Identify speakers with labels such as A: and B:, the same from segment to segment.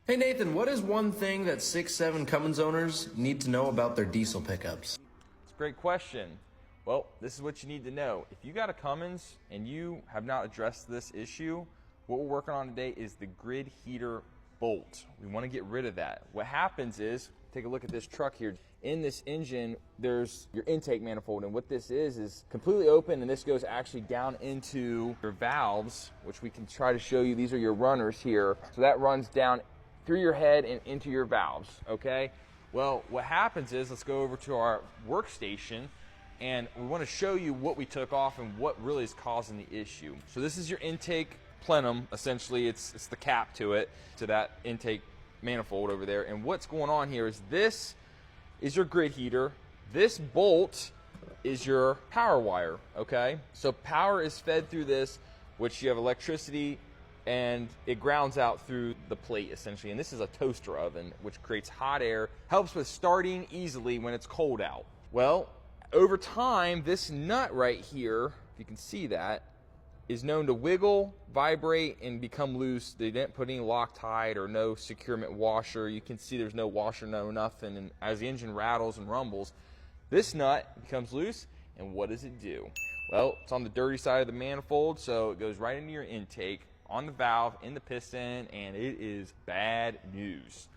A: Hey Nathan, what is one thing that 6'7" Cummins owners need to know about their diesel pickups?
B: It's a great question. Well, this is what you need to know. If you got a Cummins and you have not addressed this issue, what we're working on today is the grid heater bolt. We want to get rid of that. What happens is, take a look at this truck here. In this engine, there's your intake manifold, and what this is completely open, and this goes actually down into your valves, which we can try to show you. These are your runners here. So that runs down through your head and into your valves, okay? Well, what happens is, let's go over to our workstation, and we want to show you what we took off and what really is causing the issue. So this is your intake plenum, essentially. It's the cap to it, to that intake manifold over there. And what's going on here is this is your grid heater. This bolt is your power wire, okay? So power is fed through this, which you have electricity, and it grounds out through the plate essentially. And this is a toaster oven, which creates hot air, helps with starting easily when it's cold out. Well, over time, this nut right here, if you can see that, is known to wiggle, vibrate, and become loose. They didn't put any Loctite or no securement washer. You can see there's no washer, no nothing. And as the engine rattles and rumbles, this nut becomes loose, and what does it do? Well, it's on the dirty side of the manifold, so it goes right into your intake, on the valve, in the piston, and it is bad news.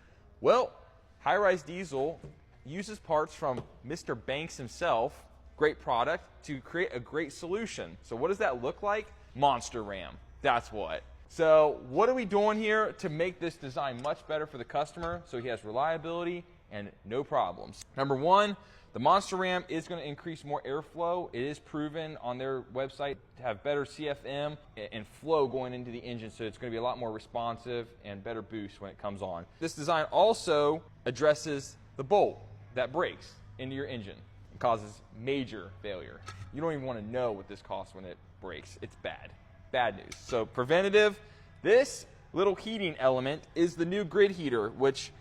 B: Well, HIGH-RIZE Diesel uses parts from Mr. Banks himself, great product, to create a great solution. So what does that look like? Monster Ram, that's what. So what are we doing here to make this design much better for the customer so he has reliability and no problems? Number one, the Monster Ram is going to increase more airflow. It is proven on their website to have better CFM and flow going into the engine, so it's going to be a lot more responsive and better boost when it comes on. This design also addresses the bolt that breaks into your engine and causes major failure. You don't even want to know what this costs when it breaks. It's bad. Bad news. So preventative, this little heating element is the new grid heater, which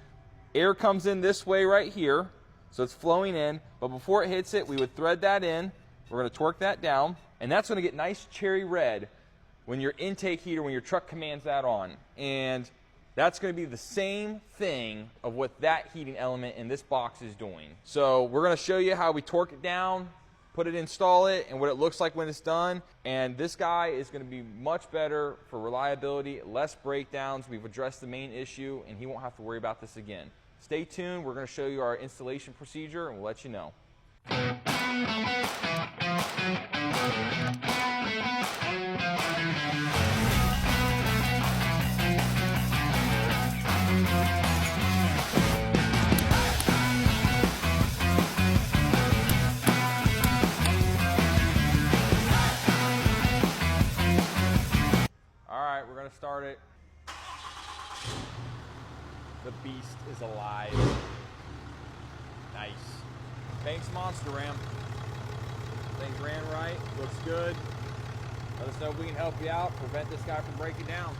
B: air comes in this way right here. So it's flowing in, but before it hits it, we would thread that in. We're going to torque that down, and that's going to get nice cherry red when your intake heater, when your truck commands that on. And that's going to be the same thing of what that heating element in this box is doing. So we're going to show you how we torque it down, put it, install it, and what it looks like when it's done. And this guy is going to be much better for reliability, less breakdowns. We've addressed the main issue, and he won't have to worry about this again. Stay tuned. We're going to show you our installation procedure, and we'll let you know. All right, we're going to start it. The beast is alive. Nice. Thanks, Monster Ram. Things ran right, looks good. Let us know if we can help you out, prevent this guy from breaking down.